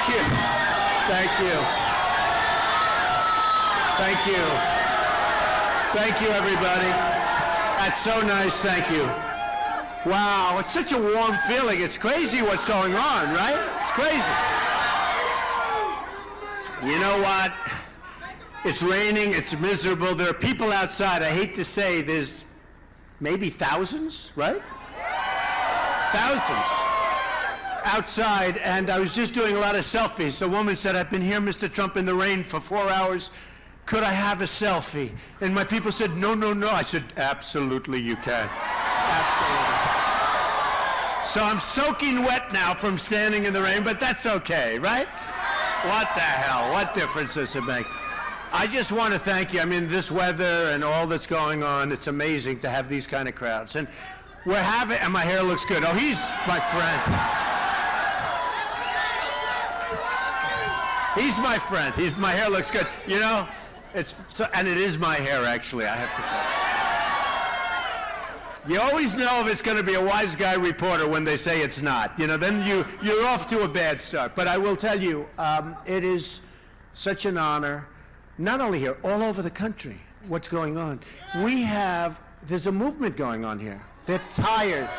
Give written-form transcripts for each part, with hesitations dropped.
you. Thank you. Thank you. Thank you, everybody. That's so nice. Thank you. Wow, it's such a warm feeling. It's crazy what's going on, right? It's crazy. You know what? It's raining. It's miserable. There are people outside. I hate to say there's maybe thousands, right? Thousands outside, and I was just doing a lot of selfies. A woman said, "I've been here, Mr. Trump, in the rain for 4 hours. Could I have a selfie?" And my people said, "No, no, no." I said, "Absolutely, you can. Absolutely." So I'm soaking wet now from standing in the rain, but that's okay, right? What the hell? What difference does it make? I just want to thank you. I mean, this weather and all that's going on, it's amazing to have these kind of crowds. And we're having, and my hair looks good. Oh, he's my friend. He's my friend. My hair looks good. You know, it's so, and it is my hair, actually, I have to tell you. You always know if it's going to be a wise guy reporter when they say it's not. You know, then you're off to a bad start. But I will tell you, it is such an honor, not only here, all over the country, what's going on. There's a movement going on here. They're tired.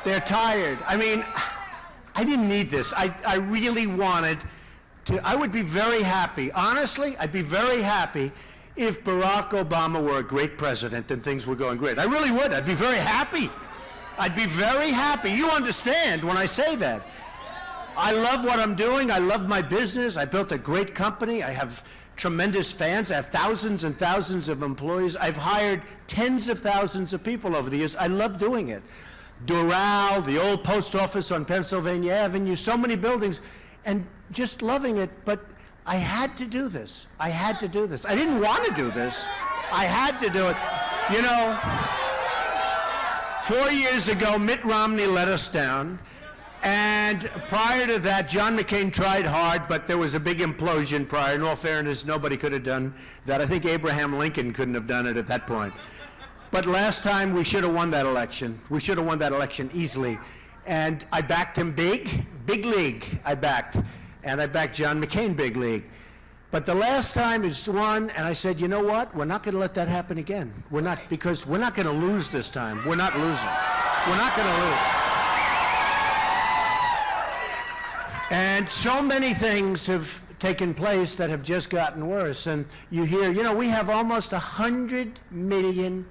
They're tired. I mean, I didn't need this. I really wanted to, I would be very happy. Honestly, I'd be very happy if Barack Obama were a great president and things were going great. I really would. I'd be very happy. I'd be very happy. You understand when I say that. I love what I'm doing. I love my business. I built a great company. I have tremendous fans. I have thousands and thousands of employees. I've hired tens of thousands of people over the years. I love doing it. Doral, the old post office on Pennsylvania Avenue, so many buildings, and just loving it. But I had to do this. I had to do this. I didn't want to do this. I had to do it. You know, 4 years ago, Mitt Romney let us down. And prior to that, John McCain tried hard, but there was a big implosion prior. In all fairness, nobody could have done that. I think Abraham Lincoln couldn't have done it at that point. But last time, we should have won that election. We should have won that election easily. And I backed him big league, I backed. And I backed John McCain big league. But the last time it's won, and I said, you know what? We're not going to let that happen again. We're not, because we're not going to lose this time. We're not losing. We're not going to lose. And so many things have taken place that have just gotten worse. And you hear, you know, we have almost 100 million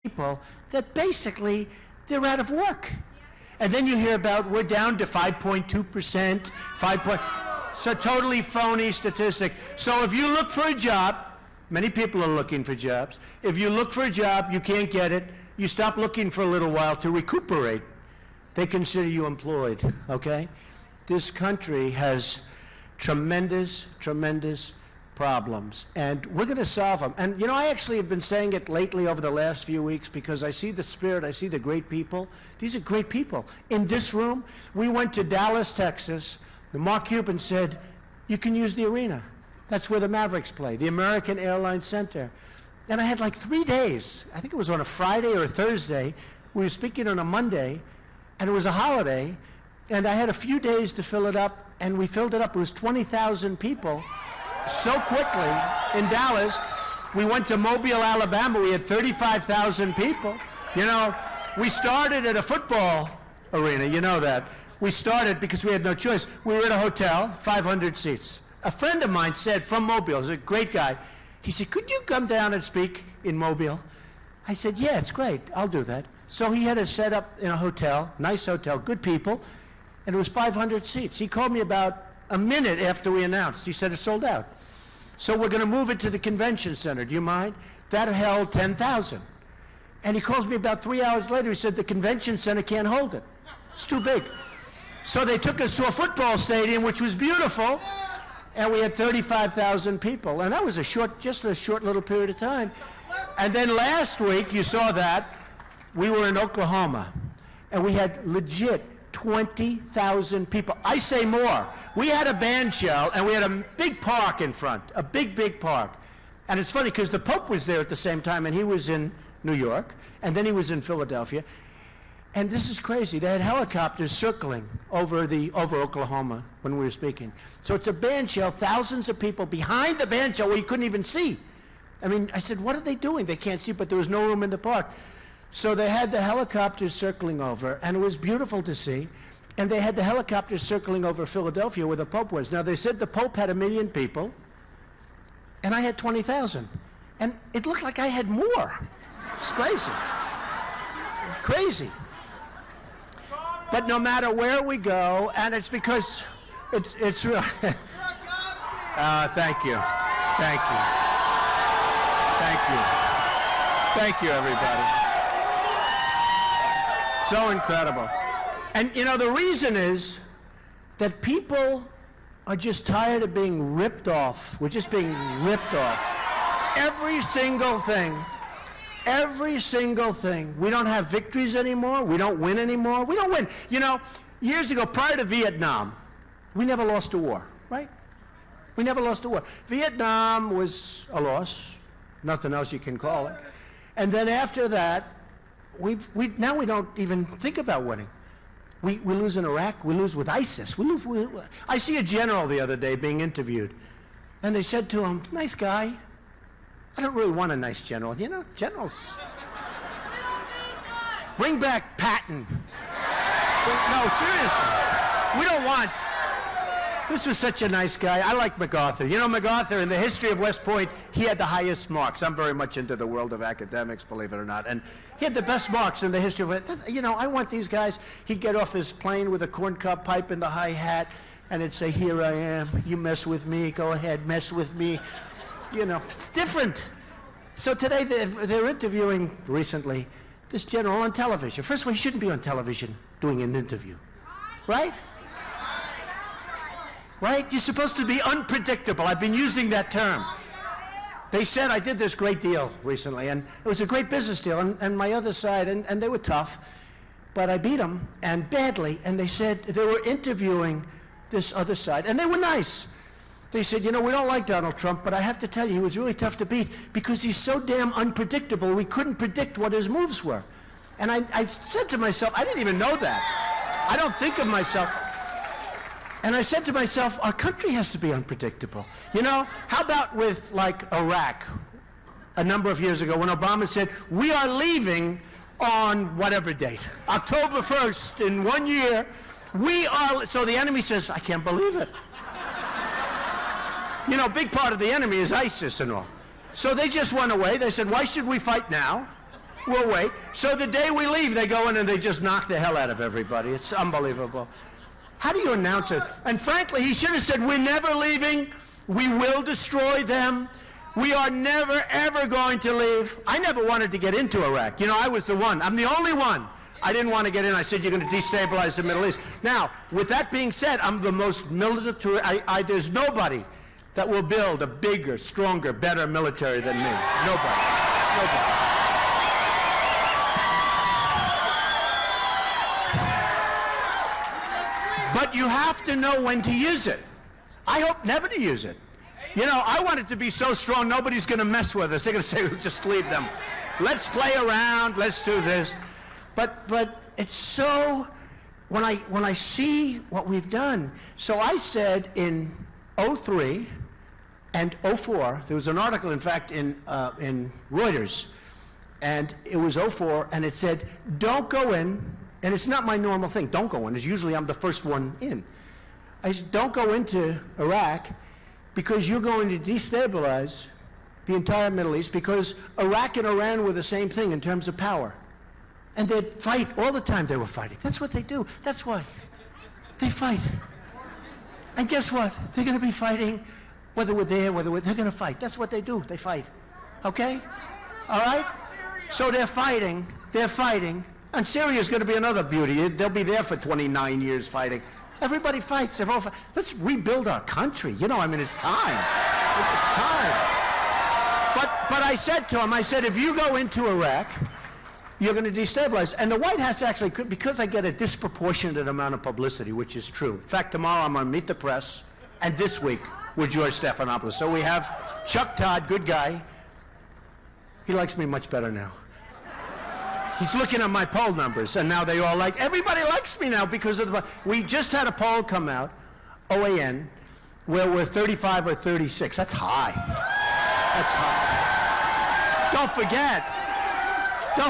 people that basically, they're out of work. And then you hear about we're down to 5.2%, so totally phony statistic. So if you look for a job, many people are looking for jobs. If you look for a job, you can't get it, you stop looking for a little while to recuperate. They consider you employed, okay? This country has tremendous, tremendous problems, and we're going to solve them. And you know, I actually have been saying it lately over the last few weeks because I see the spirit, I see the great people. These are great people. In this room, we went to Dallas, Texas. The Mark Cuban said, you can use the arena. That's where the Mavericks play, the American Airlines Center. And I had like 3 days. I think it was on a Friday or a Thursday. We were speaking on a Monday, and it was a holiday, and I had a few days to fill it up, and we filled it up. It was 20,000 people. So quickly in Dallas. We went to Mobile, Alabama. We had 35,000 people. You know, we started at a football arena. You know that. We started because we had no choice. We were at a hotel, 500 seats. A friend of mine said, from Mobile, he's a great guy. He said, could you come down and speak in Mobile? I said, yeah, it's great. I'll do that. So he had us set up in a hotel, nice hotel, good people, and it was 500 seats. He called me about a minute after we announced. He said it's sold out. So we're going to move it to the convention center. Do you mind? That held 10,000. And he calls me about 3 hours later. He said the convention center can't hold it. It's too big. So they took us to a football stadium, which was beautiful, and we had 35,000 people. And that was just a short little period of time. And then last week, you saw that, we were in Oklahoma, and we had legit 20,000 people. I say more. We had a band shell, and we had a big park in front, a big, big park. And it's funny, because the Pope was there at the same time, and he was in New York, and then he was in Philadelphia. And this is crazy. They had helicopters circling over Oklahoma when we were speaking. So it's a band shell, thousands of people behind the band shell where you couldn't even see. I mean, I said, what are they doing? They can't see, but there was no room in the park. So they had the helicopters circling over, and it was beautiful to see. And they had the helicopters circling over Philadelphia where the Pope was. Now, they said the Pope had 1 million people, and I had 20,000. And it looked like I had more. It's crazy. It's crazy. But no matter where we go, and it's because it's real. Thank you. Thank you. Thank you. Thank you, everybody. So incredible. And you know, the reason is that people are just tired of being ripped off. We're just being ripped off. Every single thing. Every single thing. We don't have victories anymore. We don't win anymore. We don't win. You know, years ago, prior to Vietnam, we never lost a war, right? We never lost a war. Vietnam was a loss. Nothing else you can call it. And then after that, now we don't even think about winning. We lose in Iraq. We lose with ISIS. I see a general the other day being interviewed, and they said to him, nice guy. I don't really want a nice general. You know, generals. Bring back Patton. No, seriously. We don't want. This was such a nice guy. I like MacArthur. You know, MacArthur, in the history of West Point, he had the highest marks. I'm very much into the world of academics, believe it or not. And he had the best marks in the history of it. You know, I want these guys. He'd get off his plane with a corncob pipe and the high hat, and it'd say, here I am. You mess with me. Go ahead, mess with me. You know, it's different. So today they're interviewing recently this general on television. First of all, he shouldn't be on television doing an interview, right? Right? You're supposed to be unpredictable. I've been using that term. They said I did this great deal recently, and it was a great business deal, and my other side, and they were tough, but I beat them, and badly, and they said they were interviewing this other side, and they were nice. They said, you know, we don't like Donald Trump, but I have to tell you, he was really tough to beat because he's so damn unpredictable, we couldn't predict what his moves were. And I said to myself, I didn't even know that. I don't think of myself. And I said to myself, our country has to be unpredictable. You know, how about with, like, Iraq a number of years ago when Obama said, we are leaving on whatever date, October 1st in 1 year, so the enemy says, I can't believe it. You know, a big part of the enemy is ISIS and all. So they just went away. They said, why should we fight now? We'll wait. So the day we leave, they go in and they just knock the hell out of everybody. It's unbelievable. How do you announce it? And frankly, he should have said, we're never leaving. We will destroy them. We are never, ever going to leave. I never wanted to get into Iraq. You know, I was the one. I'm the only one. I didn't want to get in. I said, you're going to destabilize the Middle East. Now, with that being said, I'm the most military. There's nobody that will build a bigger, stronger, better military than me. Nobody. Nobody. But you have to know when to use it. I hope never to use it. You know, I want it to be so strong, nobody's going to mess with us. They're going to say, we'll just leave them. Let's play around. Let's do this. But it's so, when I see what we've done. So I said in 03 and 04, there was an article, in fact, in Reuters, and it was 04, and it said, don't go in, and it's not my normal thing, don't go in. It's usually I'm the first one in. I said, don't go into Iraq because you're going to destabilize the entire Middle East because Iraq and Iran were the same thing in terms of power. And they'd fight all the time. They were fighting. That's what they do. That's why. They fight. And guess what? They're going to be fighting whether we're there, they're going to fight. That's what they do. They fight. Okay? All right? So they're fighting. They're fighting. And Syria's going to be another beauty. They'll be there for 29 years fighting. Everybody fights. They're all Let's rebuild our country. You know, I mean, it's time. It's time. But I said to him, I said, if you go into Iraq, you're going to destabilize. And the White House actually could, because I get a disproportionate amount of publicity, which is true. In fact, tomorrow I'm going to meet the press, and this week with George Stephanopoulos. So we have Chuck Todd, good guy. He likes me much better now. He's looking at my poll numbers, and now they all everybody likes me now because of we just had a poll come out, OAN, where we're 35 or 36. That's high. That's high. Don't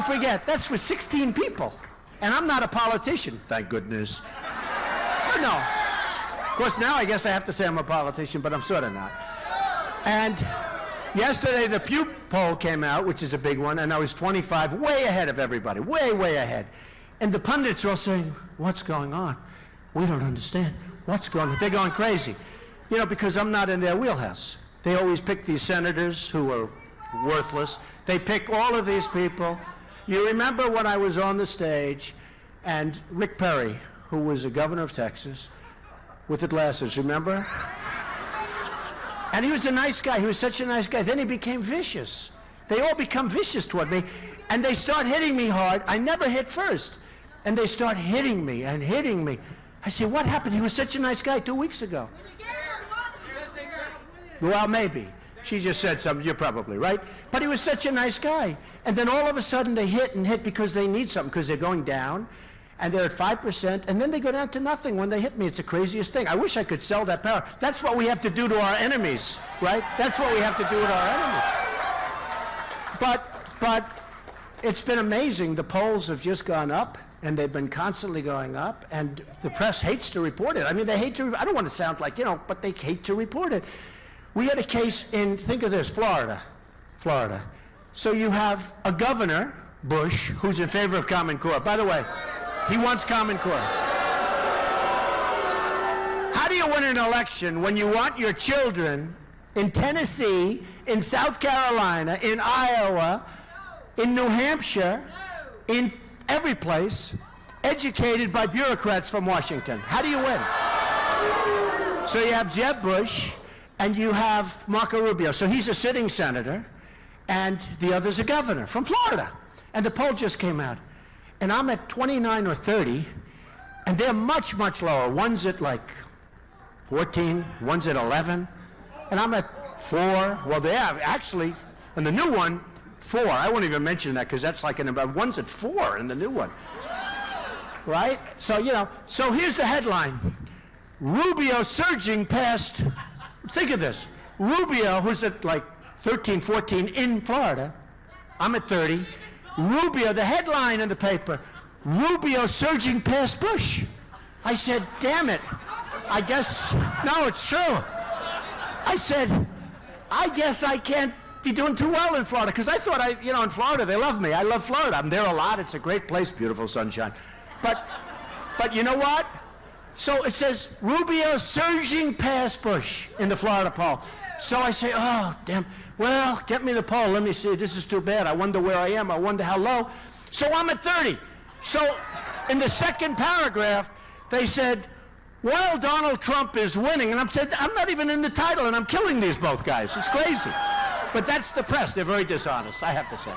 forget, that's with 16 people. And I'm not a politician, thank goodness. But no. Of course, now I guess I have to say I'm a politician, but I'm sort of not. And yesterday, the Pew poll came out, which is a big one, and I was 25, way ahead of everybody, way, way ahead. And the pundits are all saying, what's going on? We don't understand. What's going on? They're going crazy. You know, because I'm not in their wheelhouse. They always pick these senators who are worthless. They pick all of these people. You remember when I was on the stage, and Rick Perry, who was a governor of Texas, with the glasses, remember? And he was a nice guy. He was such a nice guy. Then he became vicious. They all become vicious toward me, and they start hitting me hard. I never hit first. And they start hitting me and hitting me. I say, what happened? He was such a nice guy 2 weeks ago. Well, maybe. She just said something. You're probably right. But he was such a nice guy. And then all of a sudden they hit and hit because they need something, because they're going down. And they're at 5%, and then they go down to nothing when they hit me. It's the craziest thing. I wish I could sell that power. That's what we have to do to our enemies, right? That's what we have to do to our enemies. But it's been amazing. The polls have just gone up, and they've been constantly going up, and the press hates to report it. I mean, they hate to, I don't want to sound like, but they hate to report it. We had a case in, think of this, Florida. So you have a governor, Bush, who's in favor of Common Core. By the way, he wants Common Core. How do you win an election when you want your children in Tennessee, in South Carolina, in Iowa, in New Hampshire, in every place, educated by bureaucrats from Washington? How do you win? So you have Jeb Bush, and you have Marco Rubio. So he's a sitting senator, and the other's a governor from Florida. And the poll just came out. And I'm at 29 or 30, and they're much, much lower. One's at like 14, one's at 11, and I'm at 4. Well, they have actually, and the new one, 4. I won't even mention that because that's like one's at 4 in the new one. Right? So, so here's the headline. Rubio surging past, think of this. Rubio, who's at like 13, 14 in Florida, I'm at 30. Rubio, the headline in the paper, Rubio surging past Bush. I said, damn it. I guess, no, it's true. I said, I guess I can't be doing too well in Florida, because I thought, in Florida, they love me. I love Florida. I'm there a lot. It's a great place, beautiful sunshine. But you know what? So it says, Rubio surging past Bush in the Florida poll. So I say, oh, damn. Well, get me the poll. Let me see. This is too bad. I wonder where I am. I wonder how low. So I'm at 30. So in the second paragraph, they said, while Donald Trump is winning, and I'm not even in the title, and I'm killing these both guys. It's crazy. But that's the press. They're very dishonest, I have to say.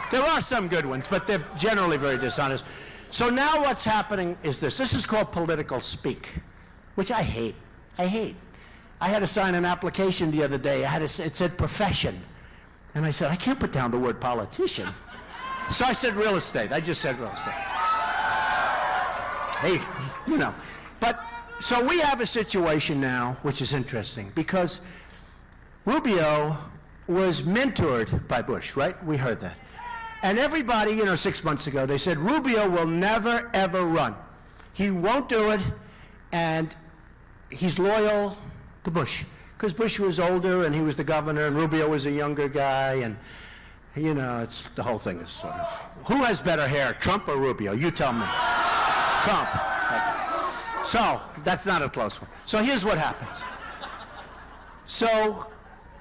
There are some good ones, but they're generally very dishonest. So now what's happening is this. This is called political speak, which I hate. I had to sign an application the other day. It said profession. And I said, I can't put down the word politician. So I said real estate. I just said real estate. Hey, But, so we have a situation now, which is interesting, because Rubio was mentored by Bush, right? We heard that. And everybody, 6 months ago, they said, Rubio will never, ever run. He won't do it, and he's loyal to Bush, because Bush was older and he was the governor and Rubio was a younger guy, and it's the whole thing is sort of, who has better hair, Trump or Rubio? You tell me. Trump. Okay. So that's not a close one. So here's what happens. So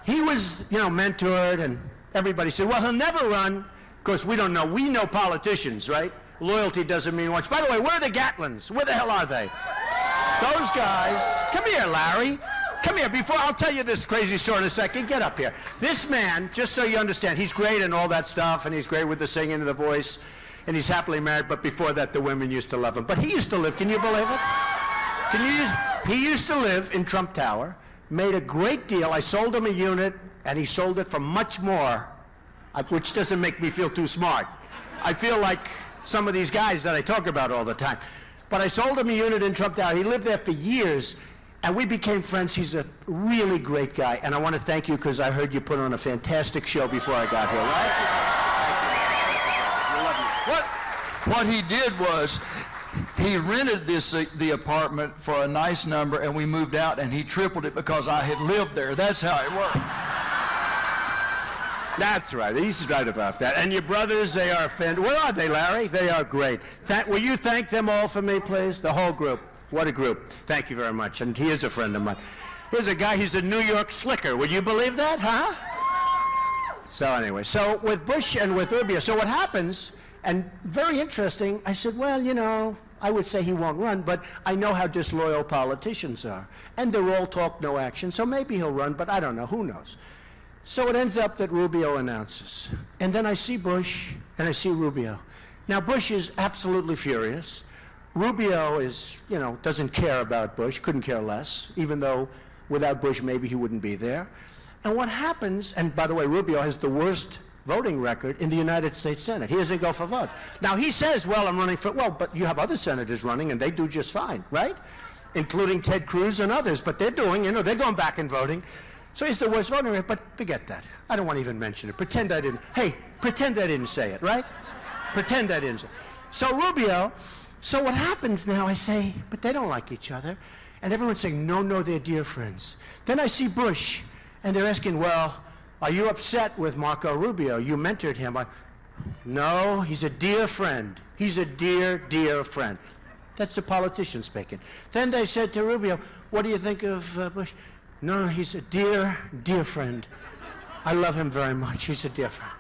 he was mentored, and everybody said, well, he'll never run. Of course, we don't know. We know politicians, right? Loyalty doesn't mean much. By the way, where are the Gatlins? Where the hell are they? Those guys. Come here, Larry. Come here. I'll tell you this crazy story in a second. Get up here. This man, just so you understand, he's great and all that stuff, and he's great with the singing and the voice, and he's happily married, but before that, the women used to love him. But he used to live, can you believe it? He used to live in Trump Tower, made a great deal. I sold him a unit, and he sold it for much more which doesn't make me feel too smart. I feel like some of these guys that I talk about all the time. But I sold him a unit in Trump Tower. He lived there for years, and we became friends. He's a really great guy, and I want to thank you because I heard you put on a fantastic show before I got here, right? What he did was he rented the apartment for a nice number, and we moved out, and he tripled it because I had lived there. That's how it worked. That's right. He's right about that. And your brothers, they are where are they, Larry? They are great. Will you thank them all for me, please? The whole group. What a group. Thank you very much. And he is a friend of mine. Here's a guy, he's a New York slicker. Would you believe that, huh? So anyway, so with Bush and with Rubio, so what happens, and very interesting, I said, well, you know, I would say he won't run, but I know how disloyal politicians are. And they're all talk, no action, so maybe he'll run, but I don't know, who knows? So it ends up that Rubio announces. And then I see Bush and I see Rubio. Now Bush is absolutely furious. Rubio is, you know, doesn't care about Bush, couldn't care less, even though without Bush maybe he wouldn't be there. And what happens, and by the way, Rubio has the worst voting record in the United States Senate. He doesn't go for vote. Now he says, well, I'm running for, well, but you have other senators running and they do just fine, right? Including Ted Cruz and others, but they're doing, you know, they're going back and voting. So he's the worst voting record, but forget that. I don't want to even mention it. Pretend I didn't, hey, pretend I didn't say it, right? Pretend I didn't say it. So Rubio, so what happens now, I say, but they don't like each other. And everyone's saying, no, no, they're dear friends. Then I see Bush, and they're asking, well, are you upset with Marco Rubio? You mentored him. No, he's a dear friend. He's a dear, dear friend. That's the politician speaking. Then they said to Rubio, what do you think of Bush? No, he's a dear, dear friend. I love him very much. He's a dear friend.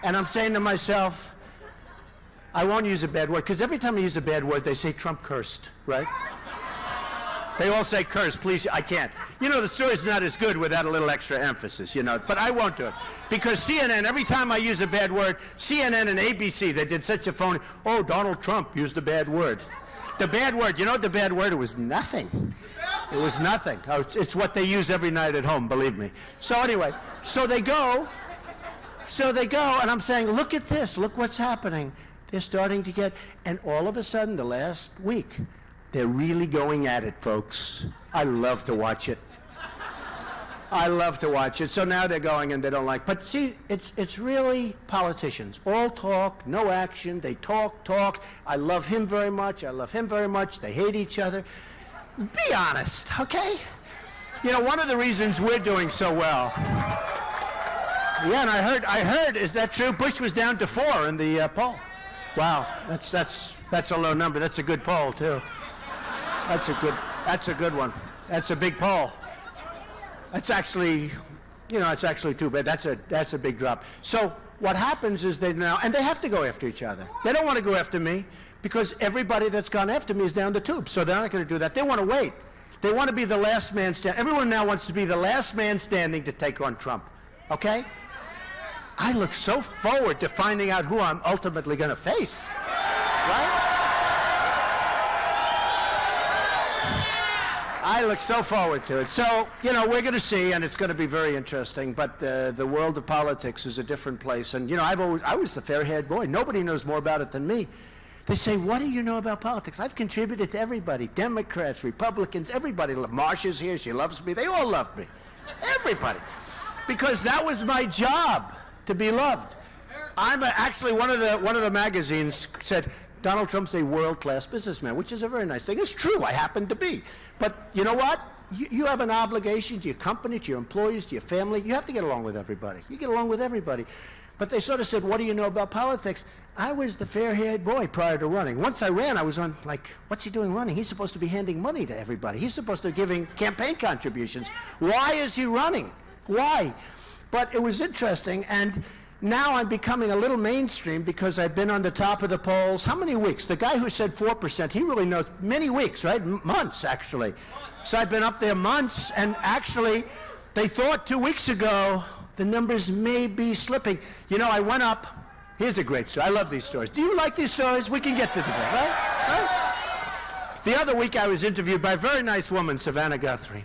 And I'm saying to myself, I won't use a bad word, because every time I use a bad word, they say Trump cursed, right? They all say curse, please, I can't. You know, the story's not as good without a little extra emphasis, you know, but I won't do it. Because CNN, every time I use a bad word, CNN and ABC, they did such a phony, oh, Donald Trump used a bad word. The bad word, you know what the bad word? It was nothing. It was nothing. It's what they use every night at home, believe me. So anyway, so they go, and I'm saying, look at this, look what's happening. They're starting to get, and all of a sudden, the last week, they're really going at it, folks. I love to watch it. I love to watch it. So now they're going and they don't like, but see, it's really politicians. All talk, no action. They talk. I love him very much. I love him very much. They hate each other. Be honest, okay? You know, one of the reasons we're doing so well. Yeah, and I heard, is that true? Bush was down to 4 in the poll. Wow, that's a low number. That's a good poll too. That's a good one. That's a big poll. That's actually, you know, it's actually too bad. That's a big drop. So what happens is they now, and they have to go after each other. They don't want to go after me because everybody that's gone after me is down the tube. So they're not going to do that. They want to wait. They want to be the last man standing. Everyone now wants to be the last man standing to take on Trump. Okay? I look so forward to finding out who I'm ultimately going to face. Right? I look so forward to it. So, you know, we're going to see, and it's going to be very interesting, but the world of politics is a different place. And, you know, I was the fair-haired boy. Nobody knows more about it than me. They say, what do you know about politics? I've contributed to everybody, Democrats, Republicans, everybody. Marsha's here. She loves me. They all love me. Everybody. Because that was my job, to be loved. Actually, one of the magazines said, Donald Trump's a world-class businessman, which is a very nice thing. It's true, I happen to be. But you know what? You have an obligation to your company, to your employees, to your family. You have to get along with everybody. You get along with everybody. But they sort of said, what do you know about politics? I was the fair-haired boy prior to running. Once I ran, I was on, like, what's he doing running? He's supposed to be handing money to everybody. He's supposed to be giving campaign contributions. Why is he running? Why? But it was interesting, and now I'm becoming a little mainstream because I've been on the top of the polls. How many weeks? The guy who said 4%, he really knows many weeks, right? Months, actually. So I've been up there months, and actually, they thought 2 weeks ago the numbers may be slipping. You know, I went up. Here's a great story. I love these stories. Do you like these stories? We can get to them, right? The other week I was interviewed by a very nice woman, Savannah Guthrie.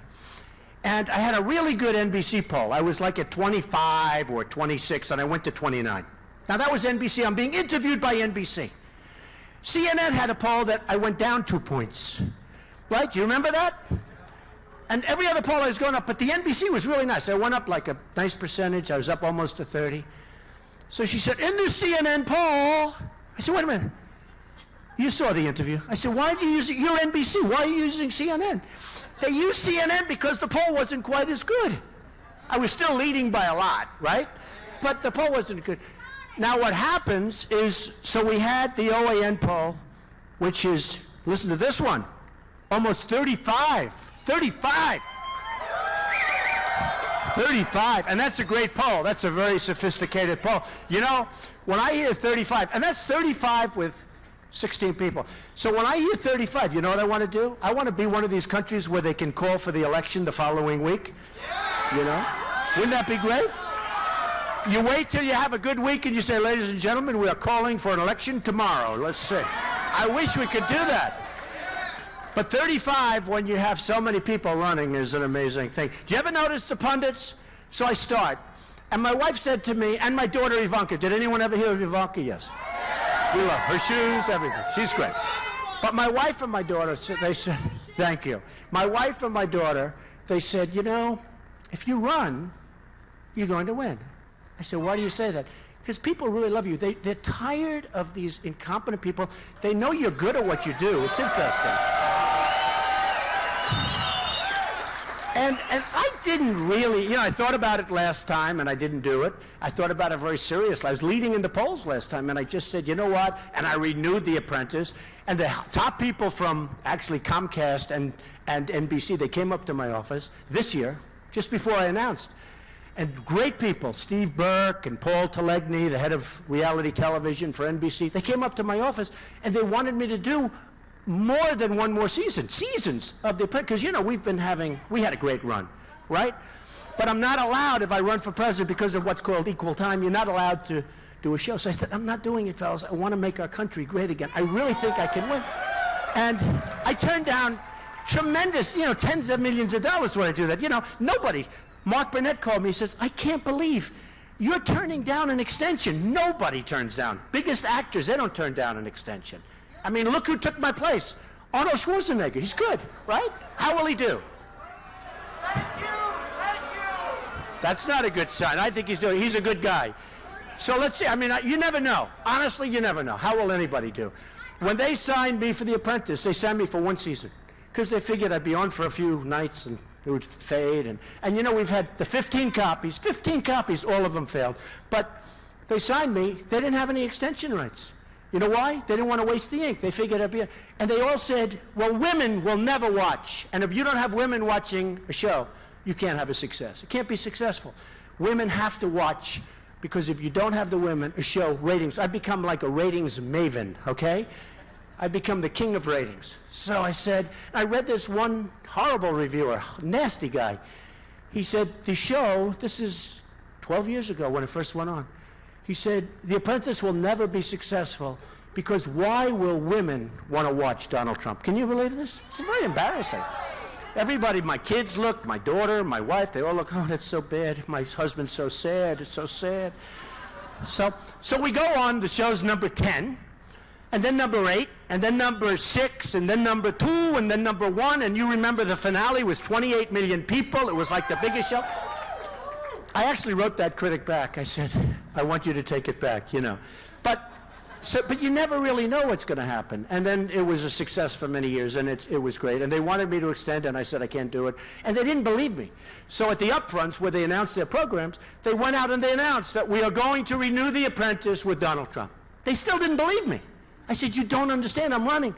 And I had a really good NBC poll. I was like at 25 or 26, and I went to 29. Now, that was NBC. I'm being interviewed by NBC. CNN had a poll that I went down 2 points. Right? Do you remember that? And every other poll I was going up, but the NBC was really nice. I went up like a nice percentage. I was up almost to 30. So she said, in the CNN poll, I said, wait a minute. You saw the interview. I said, why do you use it? You're NBC. Why are you using CNN? They used CNN because the poll wasn't quite as good. I was still leading by a lot, right? But the poll wasn't good. Now what happens is, so we had the OAN poll, which is, listen to this one, almost 35. 35. 35, and that's a great poll. That's a very sophisticated poll. You know, when I hear 35, and that's 35 with 16 people. So when I hear 35, you know what I want to do? I want to be one of these countries where they can call for the election the following week. You know? Wouldn't that be great? You wait till you have a good week and you say, ladies and gentlemen, we are calling for an election tomorrow. Let's see. I wish we could do that. But 35, when you have so many people running, is an amazing thing. Do you ever notice the pundits? So I start. And my wife said to me, and my daughter Ivanka, did anyone ever hear of Ivanka? Yes. We love her shoes, everything. She's great. But my wife and my daughter, they said, thank you. My wife and my daughter, they said, you know, if you run, you're going to win. I said, why do you say that? Because people really love you. They're tired of these incompetent people. They know you're good at what you do. It's interesting. And I didn't really, you know, I thought about it last time and I didn't do it. I thought about it very seriously. I was leading in the polls last time and I just said, you know what? And I renewed The Apprentice. And the top people from actually Comcast and NBC, they came up to my office this year, just before I announced. And great people, Steve Burke and Paul Telegny, the head of reality television for NBC, they came up to my office and they wanted me to do more than one more seasons of The Apprentice, because, you know, we had a great run, right? But I'm not allowed, if I run for president, because of what's called equal time, you're not allowed to do a show. So I said, I'm not doing it, fellas. I want to make our country great again. I really think I can win. And I turned down tremendous, you know, tens of millions of dollars when I do that. You know, nobody. Mark Burnett called me, he says, I can't believe you're turning down an extension. Nobody turns down. Biggest actors, they don't turn down an extension. I mean, look who took my place. Arnold Schwarzenegger. He's good, right? How will he do? Thank you. Thank you. That's not a good sign. I think he's a good guy. So let's see. I mean, you never know. Honestly, you never know. How will anybody do? When they signed me for The Apprentice, they signed me for one season because they figured I'd be on for a few nights and it would fade. And you know, we've had the 15 copies, all of them failed. But they signed me. They didn't have any extension rights. You know why? They didn't want to waste the ink. They figured I'd be in. And they all said, well, women will never watch. And if you don't have women watching a show, you can't have a success. It can't be successful. Women have to watch, because if you don't have the women, a show, ratings, I become like a ratings maven, okay? I become the king of ratings. So I said, I read this one horrible reviewer, nasty guy. He said, the show, this is 12 years ago when it first went on. He said, The Apprentice will never be successful because why will women want to watch Donald Trump? Can you believe this? It's very embarrassing. Everybody, my kids look, my daughter, my wife, they all look, oh, that's so bad. My husband's so sad, it's so sad. So we go on, the show's number 10, and then number 8, and then number 6, and then number 2, and then number 1, and you remember the finale was 28 million people. It was like the biggest show. I actually wrote that critic back. I said, I want you to take it back, you know. But you never really know what's going to happen. And then it was a success for many years, and it was great. And they wanted me to extend, and I said, I can't do it. And they didn't believe me. So at the upfronts, where they announced their programs, they went out and they announced that we are going to renew The Apprentice with Donald Trump. They still didn't believe me. I said, you don't understand, I'm running.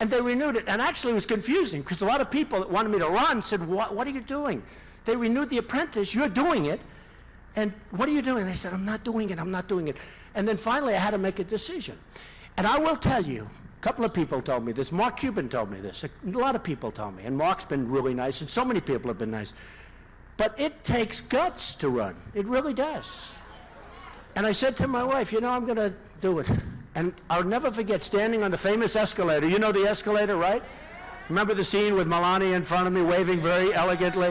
And they renewed it. And actually it was confusing, because a lot of people that wanted me to run said, what are you doing? They renewed The Apprentice, you're doing it, and what are you doing? And I said, I'm not doing it, I'm not doing it. And then finally I had to make a decision. And I will tell you, a couple of people told me this, Mark Cuban told me this, a lot of people told me, and Mark's been really nice, and so many people have been nice. But it takes guts to run, it really does. And I said to my wife, you know, I'm gonna do it. And I'll never forget standing on the famous escalator. You know the escalator, right? Remember the scene with Melania in front of me waving very elegantly?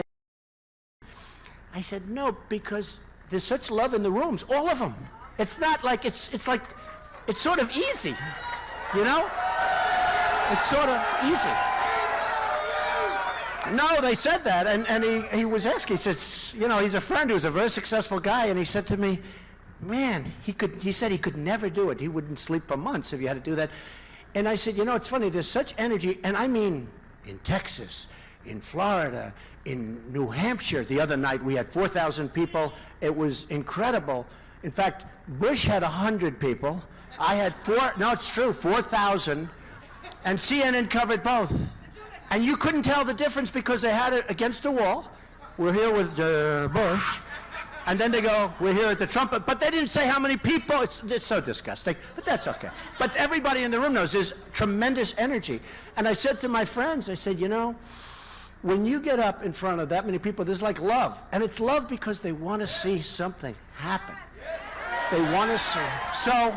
I said, no, because there's such love in the rooms, all of them. It's not like, it's like, it's sort of easy, you know? It's sort of easy. No, they said that, and he was asking, he says, you know, he's a friend who's a very successful guy, and he said to me, man, he said he could never do it. He wouldn't sleep for months if he had to do that. And I said, you know, it's funny, there's such energy, and I mean, in Texas, in Florida, in New Hampshire, the other night we had 4,000 people. It was incredible. In fact, Bush had 100 people. I had 4,000, and CNN covered both. And you couldn't tell the difference because they had it against the wall. We're here with Bush. And then they go, we're here at the Trump. But they didn't say how many people. It's so disgusting. But that's okay. But everybody in the room knows there's tremendous energy. And I said to my friends, I said, you know, when you get up in front of that many people, there's like love. And it's love because they want to see something happen. They want to see. So,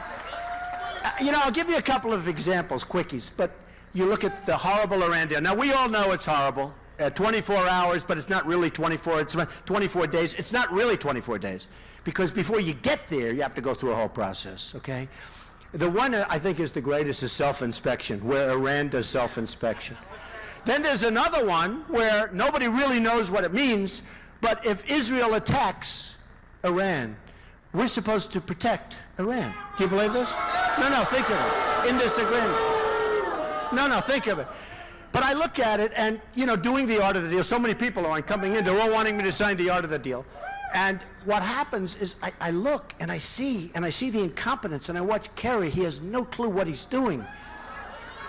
you know, I'll give you a couple of examples, quickies. But you look at the horrible Iran deal. Now, we all know it's horrible. 24 hours, but it's not really 24. It's 24 days. It's not really 24 days. Because before you get there, you have to go through a whole process, okay? The one I think is the greatest is self-inspection, where Iran does self-inspection. Then there's another one where nobody really knows what it means, but if Israel attacks Iran, we're supposed to protect Iran. Do you believe this? No, think of it. In this agreement. No, think of it. But I look at it and, you know, doing the art of the deal, so many people aren't coming in. They're all wanting me to sign the art of the deal. And what happens is I look and I see the incompetence, and I watch Kerry. He has no clue what he's doing.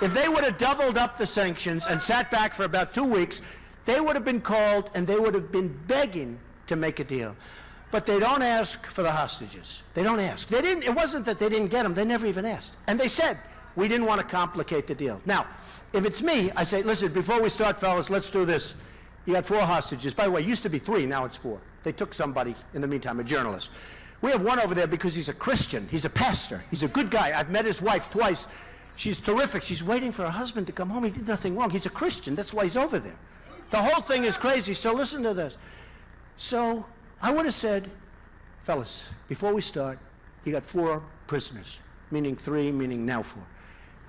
If they would have doubled up the sanctions and sat back for about 2 weeks, they would have been called and they would have been begging to make a deal. But they don't ask for the hostages. They don't ask. They didn't. It wasn't that they didn't get them. They never even asked. And they said, we didn't want to complicate the deal. Now, if it's me, I say, listen, before we start, fellas, let's do this. You got 4 hostages. By the way, it used to be 3, now it's 4. They took somebody in the meantime, a journalist. We have one over there because he's a Christian. He's a pastor. He's a good guy. I've met his wife twice. She's terrific. She's waiting for her husband to come home. He did nothing wrong. He's a Christian. That's why he's over there. The whole thing is crazy. So listen to this. So I would have said, fellas, before we start, you got 4 prisoners, meaning 3, meaning now 4.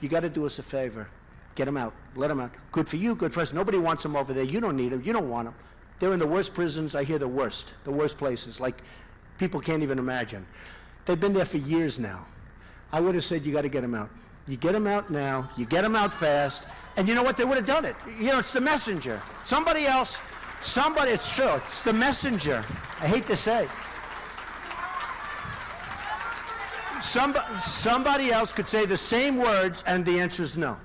You got to do us a favor. Get them out. Let them out. Good for you, good for us. Nobody wants them over there. You don't need them. You don't want them. They're in the worst prisons. I hear the worst places, like people can't even imagine. They've been there for years now. I would have said, you got to get them out. You get them out now. You get them out fast. And you know what? They would have done it. You know, it's the messenger. Somebody else, it's true. It's the messenger. I hate to say. Somebody else could say the same words, and the answer is no.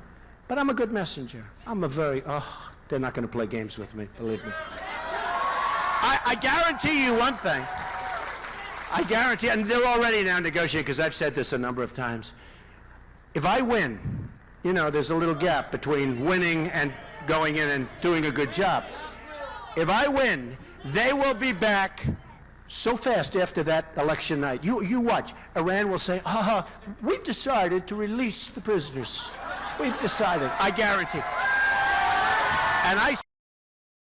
But I'm a good messenger. I'm a very, they're not going to play games with me, believe me. I guarantee you one thing. I guarantee, and they're already now negotiating, because I've said this a number of times. If I win, you know, there's a little gap between winning and going in and doing a good job. If I win, they will be back so fast after that election night. You watch. Iran will say, we've decided to release the prisoners. We've decided. I guarantee. And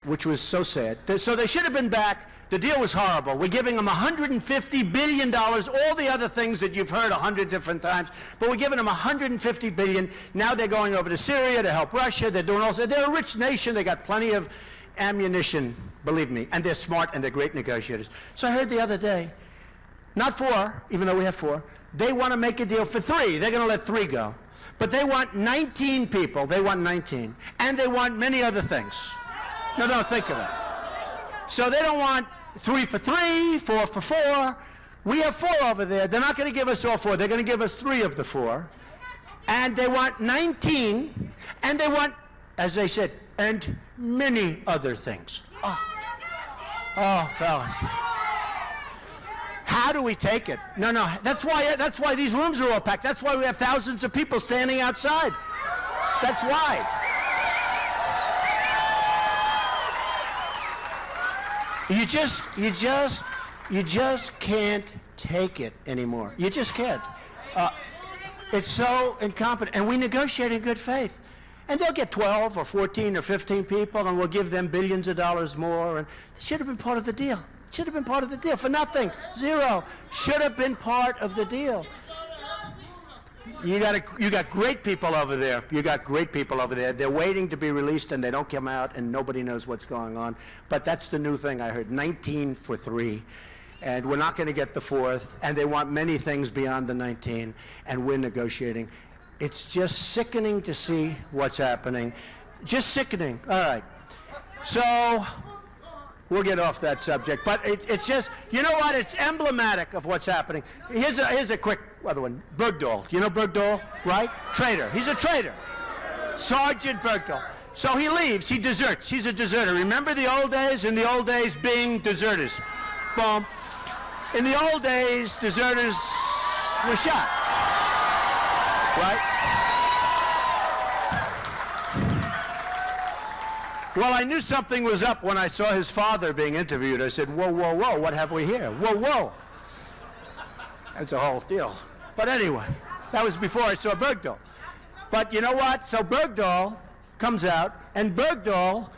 which was so sad. So they should have been back. The deal was horrible. We're giving them $150 billion, all the other things that you've heard 100 different times, but we're giving them $150 billion. Now they're going over to Syria to help Russia. They're doing also. They're a rich nation. They got plenty of ammunition, believe me, and they're smart and they're great negotiators. So I heard the other day, not 4, even though we have 4, they want to make a deal for 3. They're going to let 3 go. But they want 19 people. They want 19. And they want many other things. No, think of it. So they don't want 3 for 3, 4 for 4. We have 4 over there. They're not going to give us all 4. They're going to give us 3 of the 4. And they want 19. And they want, as they said, and many other things. Oh, fellas. How do we take it? No, that's why these rooms are all packed. That's why we have thousands of people standing outside. That's why. You just can't take it anymore. You just can't. It's so incompetent. And we negotiate in good faith. And they'll get 12 or 14 or 15 people, and we'll give them billions of dollars more. And it should have been part of the deal. Should have been part of the deal for nothing. Zero. Should have been part of the deal. You got great people over there. You got great people over there. They're waiting to be released, and they don't come out, and nobody knows what's going on. But that's the new thing I heard, 19 for 3. And we're not going to get the 4th, and they want many things beyond the 19, and we're negotiating. It's just sickening to see what's happening. Just sickening. All right. So we'll get off that subject. But it's just, you know what? It's emblematic of what's happening. Here's a quick other one. Bergdahl. You know Bergdahl, right? Traitor. He's a traitor. Sergeant Bergdahl. So he leaves. He deserts. He's a deserter. Remember the old days? In the old days, being deserters. Boom. In the old days, deserters were shot. Right? Well, I knew something was up when I saw his father being interviewed. I said, whoa, whoa, whoa, what have we here? Whoa, whoa. That's a whole deal. But anyway, that was before I saw Bergdahl. But you know what? So Bergdahl comes out, and Bergdahl,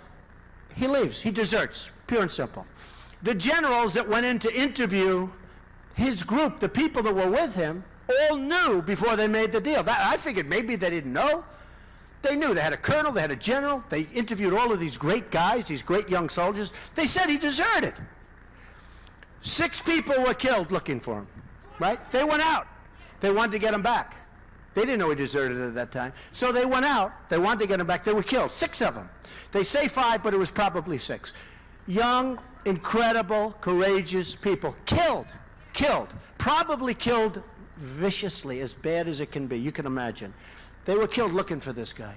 he leaves. He deserts, pure and simple. The generals that went in to interview his group, the people that were with him, all knew before they made the deal. I figured maybe they didn't know. They knew. They had a colonel, they had a general. They interviewed all of these great guys, these great young soldiers. They said he deserted. 6 people were killed looking for him, right? They went out. They wanted to get him back. They didn't know he deserted at that time. So they went out. They wanted to get him back. They were killed, 6 of them. They say 5, but it was probably 6. Young, incredible, courageous people. Killed. Probably killed viciously, as bad as it can be. You can imagine. They were killed looking for this guy.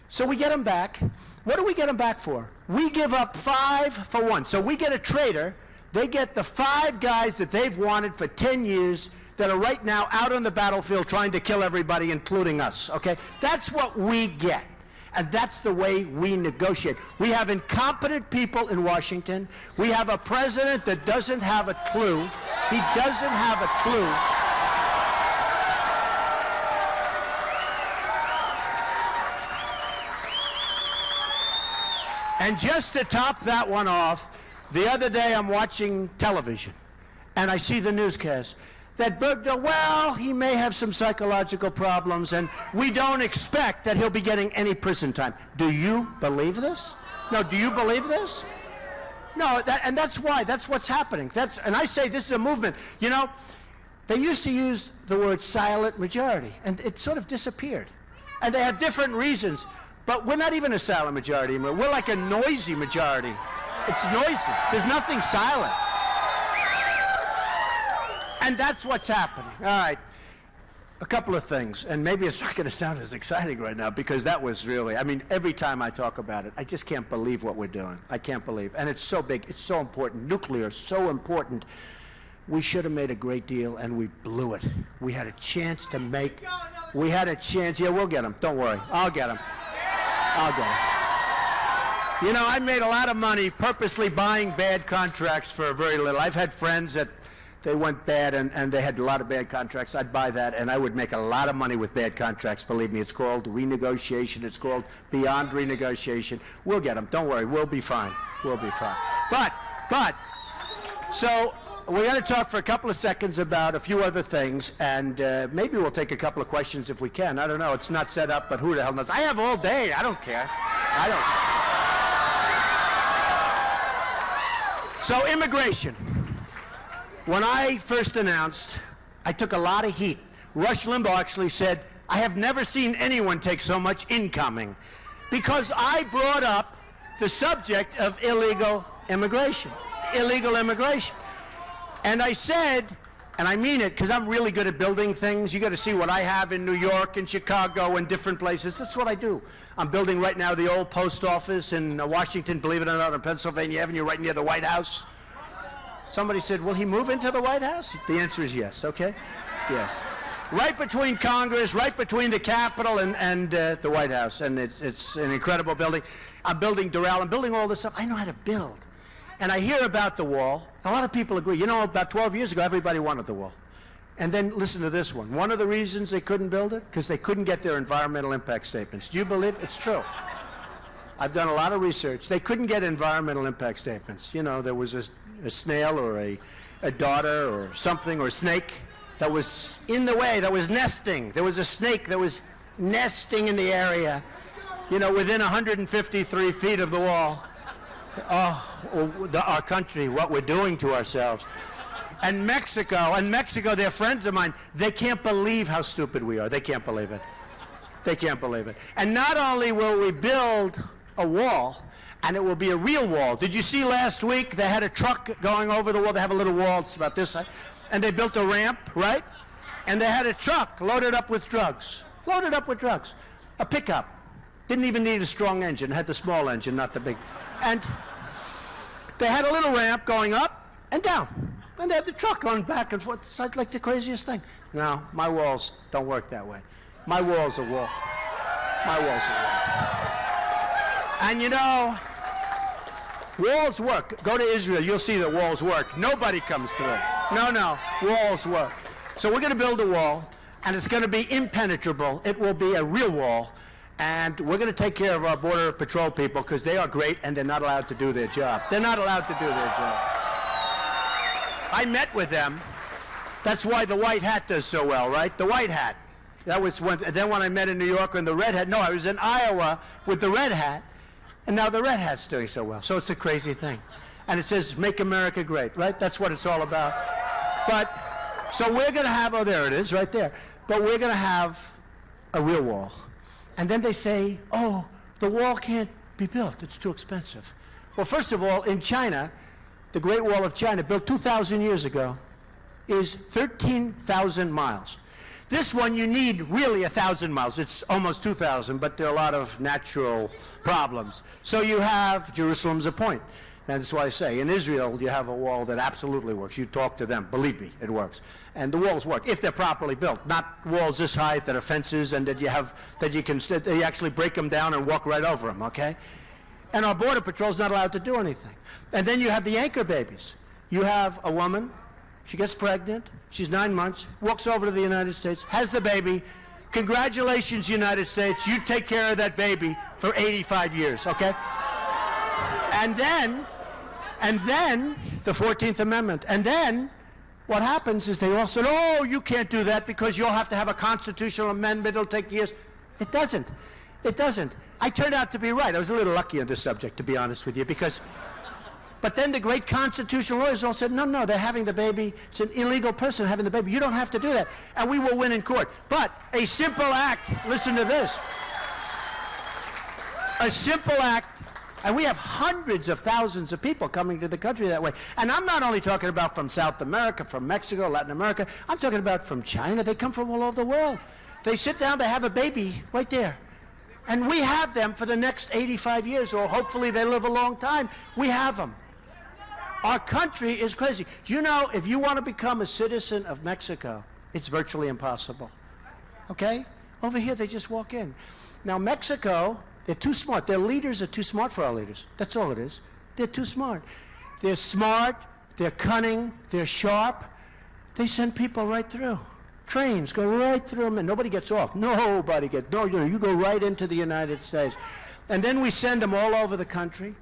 So we get him back. What do we get him back for? We give up 5 for 1. So we get a traitor. They get the 5 guys that they've wanted for 10 years that are right now out on the battlefield trying to kill everybody, including us, okay? That's what we get. And that's the way we negotiate. We have incompetent people in Washington. We have a president that doesn't have a clue. He doesn't have a clue. And just to top that one off, the other day I'm watching television, and I see the newscast that Bergdahl, well, he may have some psychological problems, and we don't expect that he'll be getting any prison time. Do you believe this? No, do you believe this? No, and that's why. That's what's happening. And I say this is a movement. You know, they used to use the word silent majority, and it sort of disappeared. And they have different reasons. But we're not even a silent majority anymore. We're like a noisy majority. It's noisy. There's nothing silent. And that's what's happening. All right. A couple of things. And maybe it's not going to sound as exciting right now because that was really, I mean, every time I talk about it, I just can't believe what we're doing. I can't believe. And it's so big. It's so important. Nuclear, so important. We should have made a great deal, and we blew it. We had a chance to make, we had a chance. Yeah, we'll get them. Don't worry. I'll get them. I'll go. You know, I made a lot of money purposely buying bad contracts for very little. I've had friends that they went bad and they had a lot of bad contracts. I'd buy that, and I would make a lot of money with bad contracts. Believe me, it's called renegotiation. It's called beyond renegotiation. We'll get them. Don't worry. We'll be fine. We'll be fine. But, so we're going to talk for a couple of seconds about a few other things, and maybe we'll take a couple of questions if we can. I don't know. It's not set up, but who the hell knows? I have all day. I don't care. I don't. So immigration. When I first announced, I took a lot of heat. Rush Limbaugh actually said, I have never seen anyone take so much incoming, because I brought up the subject of illegal immigration. Illegal immigration. And I said, and I mean it because I'm really good at building things. You got to see what I have in New York and Chicago and different places. That's what I do. I'm building right now the old post office in Washington, believe it or not, on Pennsylvania Avenue, right near the White House. Somebody said, will he move into the White House? The answer is yes, okay? Yes. Right between Congress, right between the Capitol and the White House. And it's an incredible building. I'm building Doral. I'm building all this stuff. I know how to build. And I hear about the wall. A lot of people agree. You know, about 12 years ago, everybody wanted the wall. And then listen to this one. One of the reasons they couldn't build it, because they couldn't get their environmental impact statements. Do you believe? It's true. I've done a lot of research. They couldn't get environmental impact statements. You know, there was a snail or a darter or something or a snake that was in the way, that was nesting. There was a snake that was nesting in the area, within 153 feet of the wall. Oh, our country, what we're doing to ourselves. And Mexico, they're friends of mine. They can't believe how stupid we are. They can't believe it. They can't believe it. And not only will we build a wall, and it will be a real wall. Did you see last week they had a truck going over the wall? They have a little wall, it's about this size. And they built a ramp, right? And they had a truck loaded up with drugs. Loaded up with drugs. A pickup. Didn't even need a strong engine. It had the small engine, not the big. And they had a little ramp going up and down. And they had the truck going back and forth. It's like the craziest thing. No, my walls don't work that way. My wall's a wall. My wall's a wall. And walls work. Go to Israel, you'll see that walls work. Nobody comes through. No, walls work. So we're going to build a wall, and it's going to be impenetrable. It will be a real wall, and we're going to take care of our Border Patrol people because they are great, and they're not allowed to do their job. They're not allowed to do their job. I met with them. That's why the white hat does so well, right? The white hat. That was then when I met in New York in the red hat. No, I was in Iowa with the red hat. And now the red hat's doing so well. So it's a crazy thing. And it says, make America great, right? That's what it's all about. But, so we're going to have, oh, there it is, right there. But we're going to have a real wall. And then they say, oh, the wall can't be built. It's too expensive. Well, first of all, in China, the Great Wall of China, built 2,000 years ago, is 13,000 miles. This one, you need really 1,000 miles. It's almost 2,000, but there are a lot of natural problems. So you have Jerusalem's a point. And that's why I say, in Israel, you have a wall that absolutely works. You talk to them. Believe me, it works. And the walls work, if they're properly built. Not walls this height that are fences and that you actually break them down and walk right over them, okay? And our Border Patrol's not allowed to do anything. And then you have the anchor babies. You have a woman, she gets pregnant, she's 9 months, walks over to the United States, has the baby. Congratulations, United States. You take care of that baby for 85 years, okay? And then the 14th Amendment. And then what happens is they all said, oh, you can't do that because you'll have to have a constitutional amendment. It'll take years. It doesn't. It doesn't. I turned out to be right. I was a little lucky on this subject, to be honest with you, because... But then the great constitutional lawyers all said, no, they're having the baby. It's an illegal person having the baby. You don't have to do that. And we will win in court. But a simple act, listen to this. A simple act, and we have hundreds of thousands of people coming to the country that way. And I'm not only talking about from South America, from Mexico, Latin America. I'm talking about from China. They come from all over the world. They sit down, they have a baby right there. And we have them for the next 85 years, or hopefully they live a long time. We have them. Our country is crazy. Do you know, if you want to become a citizen of Mexico, it's virtually impossible. Okay? Over here, they just walk in. Now, Mexico, they're too smart. Their leaders are too smart for our leaders. That's all it is. They're too smart. They're smart, they're cunning, they're sharp. They send people right through. Trains go right through them, and nobody gets off. Nobody gets, no, you go right into the United States. And then we send them all over the country,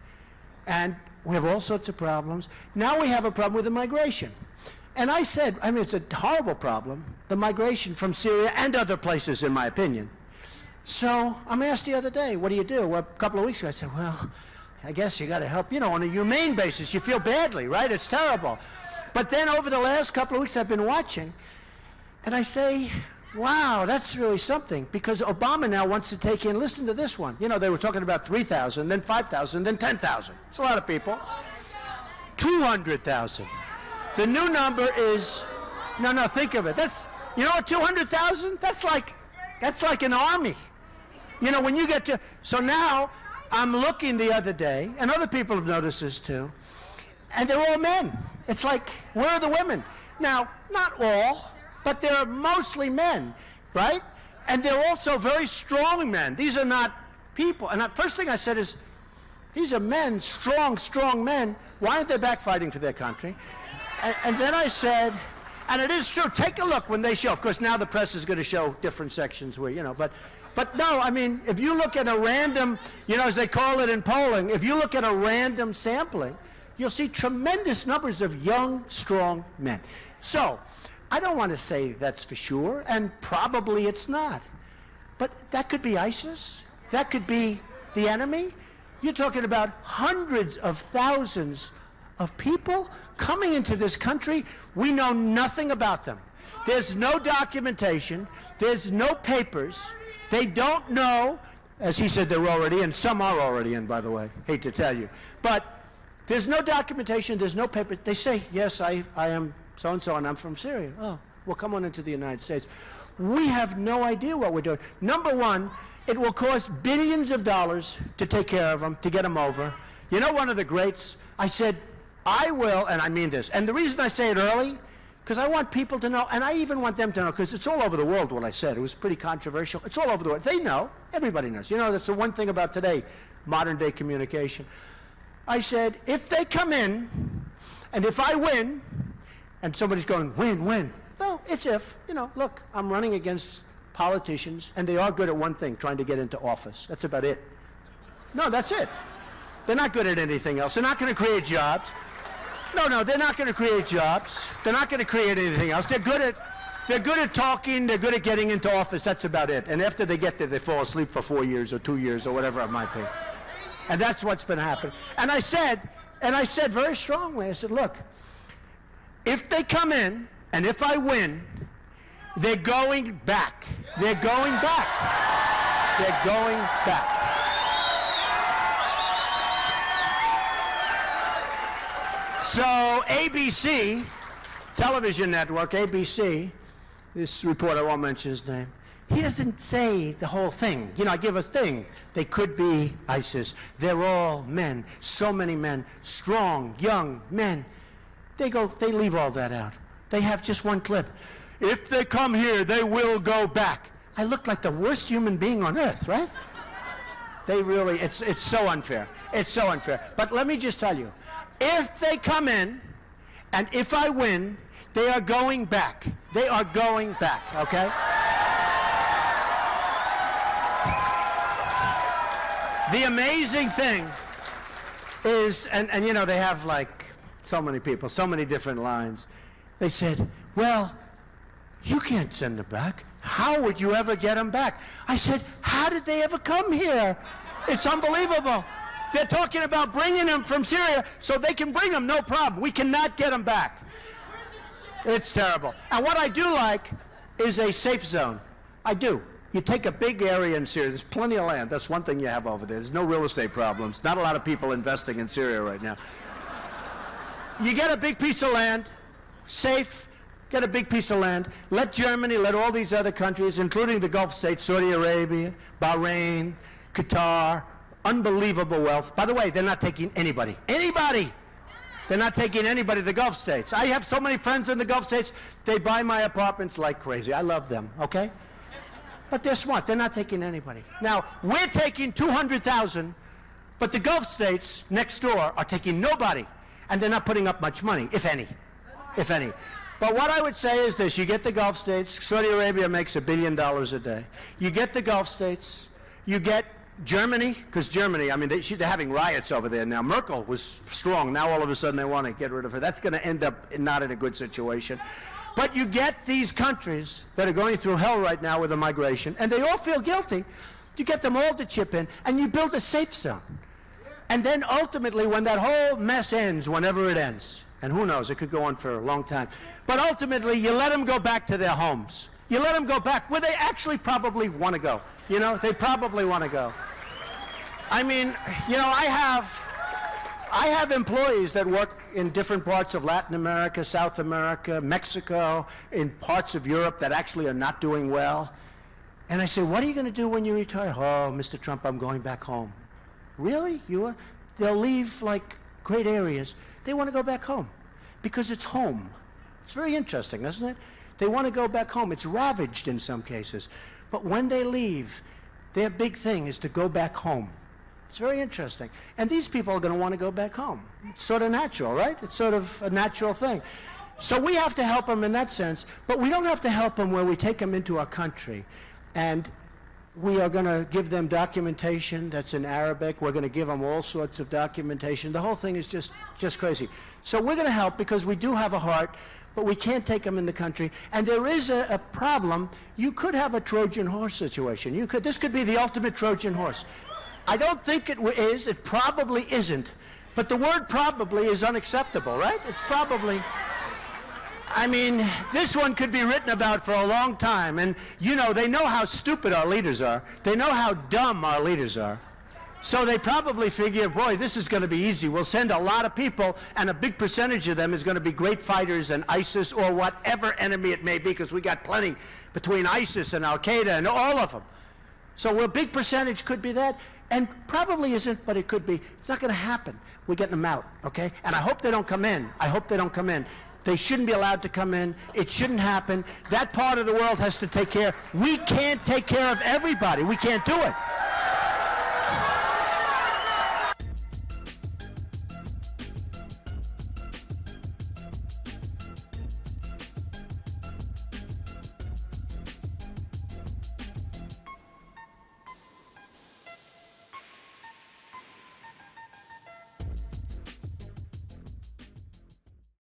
and we have all sorts of problems. Now we have a problem with immigration. And I said, it's a horrible problem, the migration from Syria and other places, in my opinion. So I'm asked the other day, what do you do? Well, a couple of weeks ago, I said, well, I guess you got to help, on a humane basis. You feel badly, right? It's terrible. But then over the last couple of weeks, I've been watching, and I say, wow, that's really something, because Obama now wants to take in, listen to this one. They were talking about 3,000, then 5,000, then 10,000. It's a lot of people. 200,000. The new number is, no, think of it. That's, 200,000? That's like an army. When you get to, so now I'm looking the other day, and other people have noticed this too, and they're all men. It's like, where are the women? Now, not all, but they're mostly men, right? And they're also very strong men. These are not people. And the first thing I said is, these are men, strong men. Why aren't they back fighting for their country? And then I said, and it is true, take a look when they show. Of course, now the press is going to show different sections where, but no, if you look at a random, as they call it in polling, if you look at a random sampling, you'll see tremendous numbers of young, strong men. So, I don't want to say that's for sure, and probably it's not. But that could be ISIS. That could be the enemy. You're talking about hundreds of thousands of people coming into this country. We know nothing about them. There's no documentation. There's no papers. They don't know. As he said, they're already in. Some are already in, by the way. Hate to tell you. But there's no documentation. There's no paper. They say, yes, I am so-and-so, and I'm from Syria. Oh, well, come on into the United States. We have no idea what we're doing. Number one, it will cost billions of dollars to take care of them, to get them over. You know, one of the greats, I said, I will, and I mean this, and the reason I say it early, because I want people to know, and I even want them to know, because it's all over the world what I said. It was pretty controversial. It's all over the world. They know. Everybody knows. You know, that's the one thing about today, modern-day communication. I said, if they come in, and if I win, and somebody's going, win. Well, it's if. You know, look, I'm running against politicians, and they are good at one thing, trying to get into office. That's about it. No, that's it. They're not good at anything else. They're not going to create jobs. No, they're not going to create jobs. They're not going to create anything else. They're good at talking. They're good at getting into office. That's about it. And after they get there, they fall asleep for 4 years or 2 years or whatever it might be. And that's what's been happening. And I said very strongly, I said, look, if they come in and if I win, they're going back. They're going back. They're going back. So ABC, television network, ABC, this reporter, I won't mention his name, he doesn't say the whole thing. You know, I give a thing. They could be ISIS. They're all men, so many men, strong, young men. They leave all that out. They have just one clip. If they come here, they will go back. I look like the worst human being on earth, right? They really, it's so unfair. It's so unfair. But let me just tell you, if they come in, and if I win, they are going back. They are going back, okay? The amazing thing is, and you know, they have like so many people, so many different lines. They said, well, you can't send them back. How would you ever get them back? I said, how did they ever come here? It's unbelievable. They're talking about bringing them from Syria so they can bring them, no problem. We cannot get them back. It's terrible. And what I do like is a safe zone. I do. You take a big area in Syria. There's plenty of land. That's one thing you have over there. There's no real estate problems. Not a lot of people investing in Syria right now. You get a big piece of land, safe, get a big piece of land. Let Germany, let all these other countries, including the Gulf states, Saudi Arabia, Bahrain, Qatar, unbelievable wealth. By the way, they're not taking anybody. Anybody! They're not taking anybody to the Gulf states. I have so many friends in the Gulf states, they buy my apartments like crazy. I love them, okay? But they're smart. They're not taking anybody. Now, we're taking 200,000, but the Gulf states next door are taking nobody. And they're not putting up much money, if any. If any. But what I would say is this. You get the Gulf states. Saudi Arabia makes $1 billion a day. You get the Gulf states. You get Germany, because Germany, I mean, they're having riots over there now. Merkel was strong. Now all of a sudden they want to get rid of her. That's going to end up not in a good situation. But you get these countries that are going through hell right now with the migration, and they all feel guilty. You get them all to chip in, and you build a safe zone. And then ultimately, when that whole mess ends, whenever it ends, and who knows, it could go on for a long time, but ultimately, you let them go back to their homes. You let them go back where they actually probably want to go. You know, they probably want to go. I mean, you know, I have employees that work in different parts of Latin America, South America, Mexico, in parts of Europe that actually are not doing well. And I say, what are you going to do when you retire? Oh, Mr. Trump, I'm going back home. Really? You are? They'll leave like great areas. They want to go back home because it's home. It's very interesting, isn't it? They want to go back home. It's ravaged in some cases. But when they leave, their big thing is to go back home. It's very interesting. And these people are going to want to go back home. It's sort of natural, right? It's sort of a natural thing. So we have to help them in that sense, but we don't have to help them where we take them into our country and We are going to give them documentation that's in Arabic. We're going to give them all sorts of documentation. The whole thing is just crazy. So we're going to help because we do have a heart, but we can't take them in the country. And there is a problem. You could have a Trojan horse situation. This could be the ultimate Trojan horse. I don't think it is. It probably isn't. But the word probably is unacceptable, right? It's probably... I mean, this one could be written about for a long time. And, you know, they know how stupid our leaders are. They know how dumb our leaders are. So they probably figure, boy, this is going to be easy. We'll send a lot of people, and a big percentage of them is going to be great fighters and ISIS or whatever enemy it may be, because we got plenty between ISIS and Al-Qaeda and all of them. So a big percentage could be that. And probably isn't, but it could be. It's not going to happen. We're getting them out, okay? And I hope they don't come in. I hope they don't come in. They shouldn't be allowed to come in. It shouldn't happen. That part of the world has to take care. We can't take care of everybody. We can't do it.